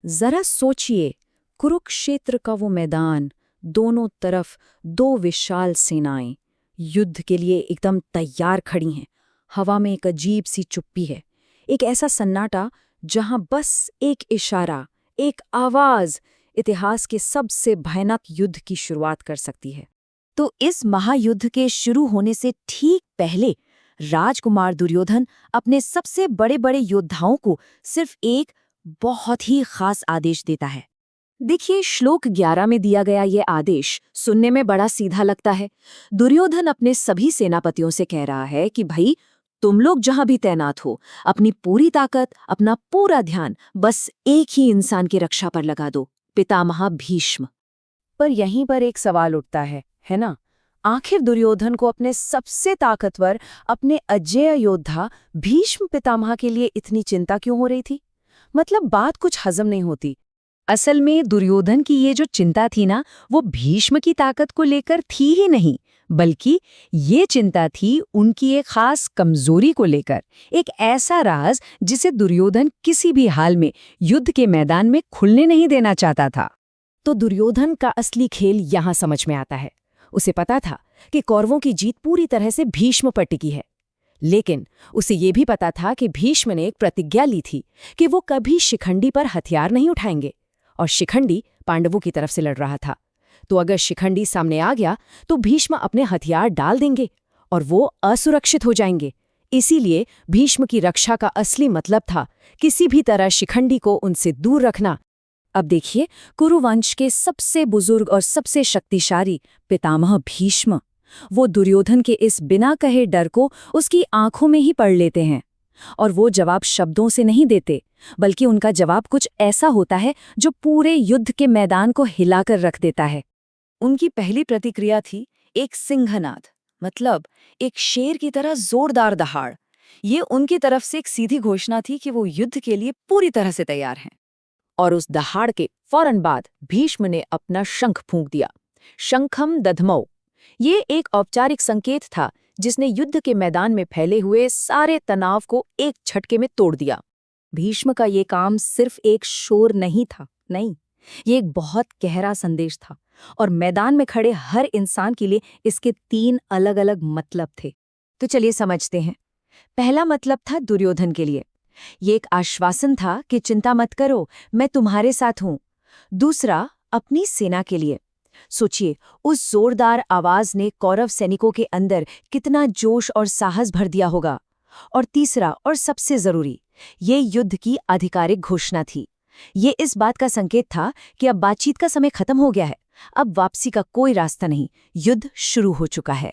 जरा सोचिए, कुरुक्षेत्र का वो मैदान, दोनों तरफ दो विशाल सेनाएं युद्ध के लिए एकदम तैयार खड़ी हैं। हवा में एक अजीब सी चुप्पी है, एक ऐसा सन्नाटा जहां बस एक इशारा, एक आवाज इतिहास के सबसे भयानक युद्ध की शुरुआत कर सकती है। तो इस महायुद्ध के शुरू होने से ठीक पहले राजकुमार दुर्योधन अपने सबसे बड़े बड़े योद्धाओं को सिर्फ एक बहुत ही खास आदेश देता है। देखिए, श्लोक 11 में दिया गया ये आदेश सुनने में बड़ा सीधा लगता है। दुर्योधन अपने सभी सेनापतियों से कह रहा है कि भाई, तुम लोग जहां भी तैनात हो, अपनी पूरी ताकत, अपना पूरा ध्यान बस एक ही इंसान की रक्षा पर लगा दो, पितामह भीष्म। पर यहीं पर एक सवाल उठता है ना? आखिर दुर्योधन को अपने सबसे ताकतवर, अपने अजेय योद्धा भीष्म पितामह के लिए इतनी चिंता क्यों हो रही थी? मतलब बात कुछ हजम नहीं होती। असल में दुर्योधन की ये जो चिंता थी ना, वो भीष्म की ताकत को लेकर थी ही नहीं, बल्कि ये चिंता थी उनकी एक खास कमजोरी को लेकर, एक ऐसा राज जिसे दुर्योधन किसी भी हाल में युद्ध के मैदान में खुलने नहीं देना चाहता था। तो दुर्योधन का असली खेल यहाँ समझ में आता है। उसे पता था कि कौरवों की जीत पूरी तरह से भीष्म पर टिकी है, लेकिन उसे ये भी पता था कि भीष्म ने एक प्रतिज्ञा ली थी कि वो कभी शिखंडी पर हथियार नहीं उठाएंगे, और शिखंडी पांडवों की तरफ से लड़ रहा था। तो अगर शिखंडी सामने आ गया तो भीष्म अपने हथियार डाल देंगे और वो असुरक्षित हो जाएंगे। इसीलिए भीष्म की रक्षा का असली मतलब था किसी भी तरह शिखंडी को उनसे दूर रखना। अब देखिए, कुरुवंश के सबसे बुजुर्ग और सबसे शक्तिशाली पितामह भीष्म, वो दुर्योधन के इस बिना कहे डर को उसकी आंखों में ही पढ़ लेते हैं। और वो जवाब शब्दों से नहीं देते, बल्कि उनका जवाब कुछ ऐसा होता है जो पूरे युद्ध के मैदान को हिलाकर रख देता है। उनकी पहली प्रतिक्रिया थी एक सिंहनाद, मतलब एक शेर की तरह जोरदार दहाड़। ये उनकी तरफ से एक सीधी घोषणा थी कि वो युद्ध के लिए पूरी तरह से तैयार हैं। और उस दहाड़ के फौरन बाद भीष्म ने अपना शंख फूंक दिया। शंखम दधमौ, ये एक औपचारिक संकेत था जिसने युद्ध के मैदान में फैले हुए सारे तनाव को एक झटके में तोड़ दिया। भीष्म का ये काम सिर्फ एक शोर नहीं था, नहीं, ये एक बहुत गहरा संदेश था, और मैदान में खड़े हर इंसान के लिए इसके 3 अलग-अलग मतलब थे। तो चलिए समझते हैं। पहला मतलब था दुर्योधन के लिए, ये एक आश्वासन था कि चिंता मत करो, मैं तुम्हारे साथ हूं। दूसरा, अपनी सेना के लिए, सोचिए, उस जोरदार आवाज ने कौरव सैनिकों के अंदर कितना जोश और साहस भर दिया होगा। और तीसरा और सबसे जरूरी, ये युद्ध की आधिकारिक घोषणा थी। ये इस बात का संकेत था कि अब बातचीत का समय खत्म हो गया है, अब वापसी का कोई रास्ता नहीं, युद्ध शुरू हो चुका है।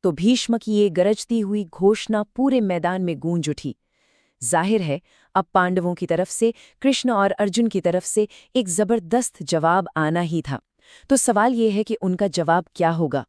तो भीष्म की ये गरजती हुई घोषणा पूरे मैदान में गूंज उठी। जाहिर है, अब पांडवों की तरफ से, कृष्ण और अर्जुन की तरफ से एक जबरदस्त जवाब आना ही था। तो सवाल ये है कि उनका जवाब क्या होगा।